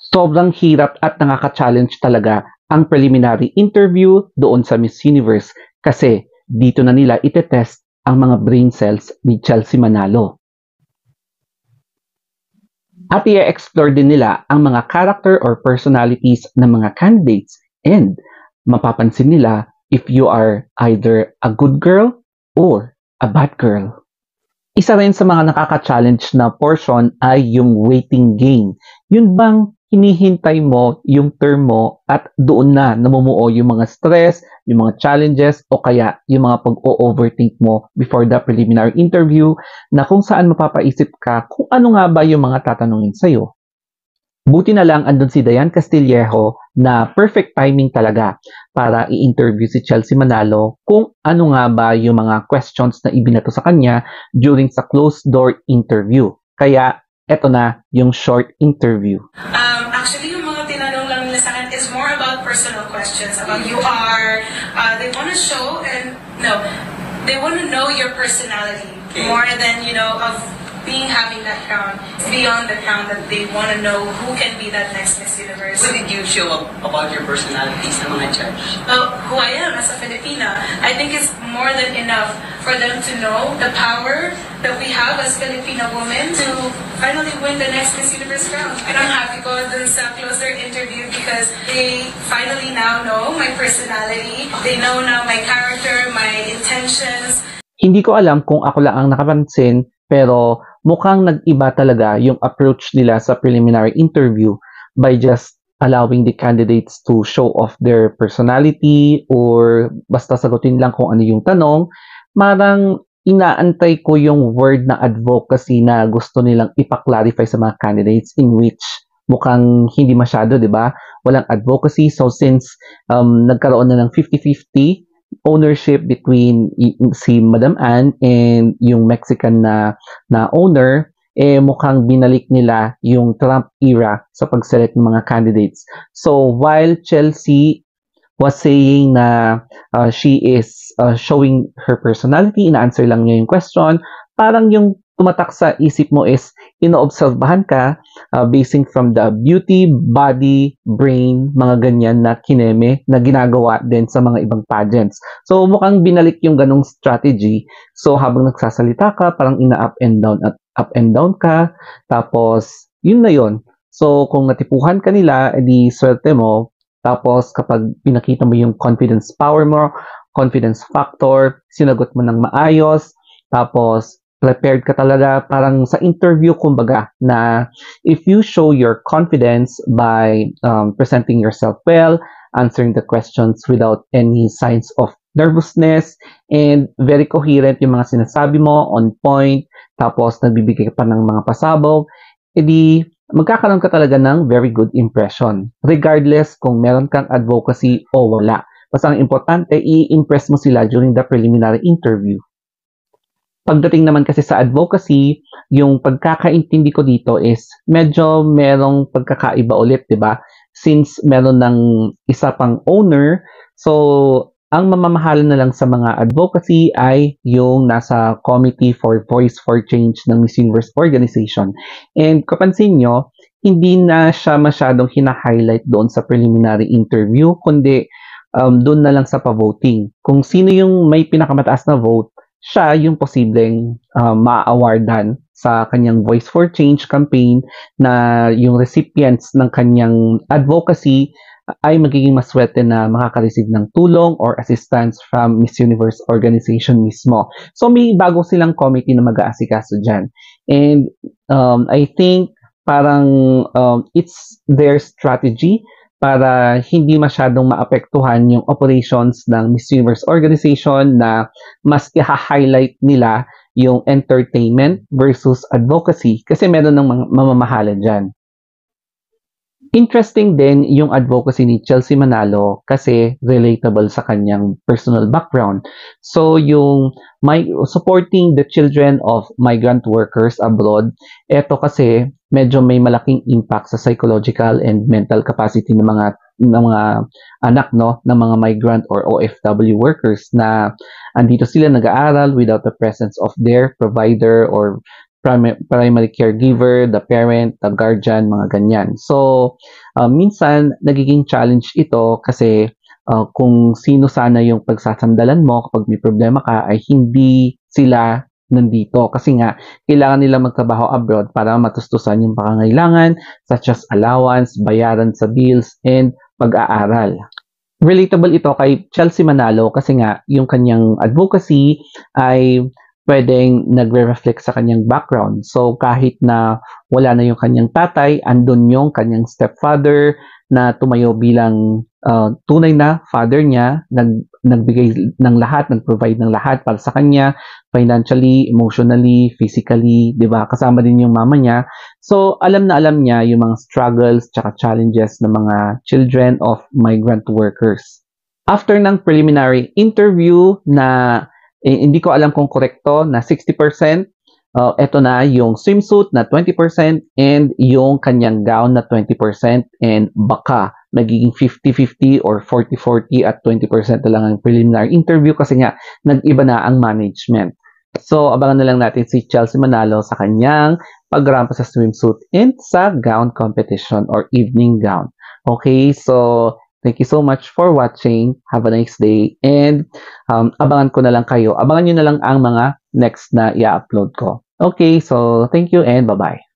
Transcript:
Sobrang hirap at nakaka-challenge talaga ang preliminary interview doon sa Miss Universe kasi dito na nila itetest ang mga brain cells ni Chelsea Manalo. At i-explore din nila ang mga character or personalities ng mga candidates and mapapansin nila if you are either a good girl or a bad girl. Isa rin sa mga nakaka-challenge na portion ay yung waiting game. Yun bang hinihintay mo yung term mo at doon na namumuo yung mga stress, yung mga challenges o kaya yung mga pag-o-overthink mo before the preliminary interview na kung saan mapapaisip ka kung ano nga ba yung mga tatanungin sa'yo. Buti na lang andun si Dayan Castillejo na perfect timing talaga para i-interview si Chelsea Manalo kung ano nga ba yung mga questions na ibinato sa kanya during sa closed door interview. Kaya eto na yung short interview. Actually, yung mga tinanong lang nila sa akin is more about personal questions about you are. They want to show they want to know your personality more than of having that crown. It's beyond the crown that they want to know who can be that next Miss Universe. What did you show up about your personality sa mga judge? Who I am as a Filipina. I think it's more than enough for them to know the power that we have as Filipina women to finally win the next Miss Universe crown. And I'm happy ko dun sa closer interview because they finally now know my personality. They know now my character, my intentions. Hindi ko alam kung ako lang ang nakapansin pero mukhang nag-iba talaga yung approach nila sa preliminary interview by just allowing the candidates to show off their personality or basta sagutin lang kung ano yung tanong. Marang inaantay ko yung word na advocacy na gusto nilang ipa-clarify sa mga candidates in which mukhang hindi masyado, di ba? Walang advocacy. So since nagkaroon na ng 50-50 ownership between si Madam Ann and yung Mexican na owner, mukhang binalik nila yung Trump era sa pag-select ng mga candidates. So while Chelsea was saying na she is showing her personality, ina-answer lang niya yung question, parang yung tumatak sa isip mo is inoobserbahan ka basing from the beauty, body, brain, mga ganyan na kineme na ginagawa din sa mga ibang pageants. So mukhang binalik yung ganong strategy. So habang nagsasalita ka, parang ina-up and down at up and down ka. Tapos yun na yun. So kung natipuhan ka nila, edi swerte mo. Tapos kapag pinakita mo yung confidence power mo, confidence factor, sinagot mo ng maayos, tapos prepared ka talaga parang sa interview kumbaga na if you show your confidence by presenting yourself well, answering the questions without any signs of nervousness, and very coherent yung mga sinasabi mo, on point, tapos nagbibigay ka pa ng mga pasabog, edi magkakaroon ka talaga ng very good impression regardless kung meron kang advocacy o wala. Basta ang importante, i-impress mo sila during the preliminary interview. Pagdating naman kasi sa advocacy, yung pagkakaintindi ko dito is medyo merong pagkakaiba ulit, 'di ba? Since meron ng isa pang owner, so ang mamamahala na lang sa mga advocacy ay yung nasa Committee for Voice for Change ng Miss Universe Organization. And kapansin nyo, hindi na siya masyadong hina-highlight doon sa preliminary interview, kundi doon na lang sa pa-voting. Kung sino yung may pinakamataas na vote, siya yung posibleng ma-awardan sa kanyang Voice for Change campaign na yung recipients ng kanyang advocacy ay magiging maswerte na makaka-receive ng tulong or assistance from Miss Universe organization mismo. So may bago silang committee na mag-aasikaso dyan. And I think parang it's their strategy para hindi masyadong maapektuhan yung operations ng Miss Universe organization na mas i-highlight nila yung entertainment versus advocacy kasi meron ng mamamahala dyan. Interesting din yung advocacy ni Chelsea Manalo kasi relatable sa kanyang personal background. So yung supporting the children of migrant workers abroad, eto kasi medyo may malaking impact sa psychological and mental capacity ng mga anak ng mga migrant or OFW workers na andito sila nag-aaral without the presence of their provider or primary caregiver, the parent, the guardian, mga ganyan. So, minsan, nagiging challenge ito kasi kung sino sana yung pagsasandalan mo kapag may problema ka ay hindi sila nandito. Kasi nga, kailangan nila magtrabaho abroad para matustusan yung pangangailangan such as allowance, bayaran sa bills, and pag-aaral. Relatable ito kay Chelsea Manalo kasi nga yung kanyang advocacy ay pwedeng nagre-reflect sa kanyang background. So kahit na wala na yung kanyang tatay, andun yung kanyang stepfather na tumayo bilang tunay na father niya, nagbigay ng lahat, nag-provide ng lahat para sa kanya, financially, emotionally, physically, 'di ba? Kasama din yung mama niya. So alam na alam niya yung mga struggles tsaka challenges ng mga children of migrant workers. After ng preliminary interview na hindi ko alam kung korekto na 60%, eto na yung swimsuit na 20% and yung kanyang gown na 20% and baka magiging 50-50 or 40-40 at 20% na lang ang preliminary interview kasi nga nag-iba na ang management. So, abangan na lang natin si Chelsea Manalo sa kanyang pagrampa sa swimsuit and sa gown competition or evening gown. Okay, so thank you so much for watching. Have a nice day and abangan ko na lang kayo. Abangan nyo na lang ang mga next na i-upload ko. Okay, so thank you and bye-bye.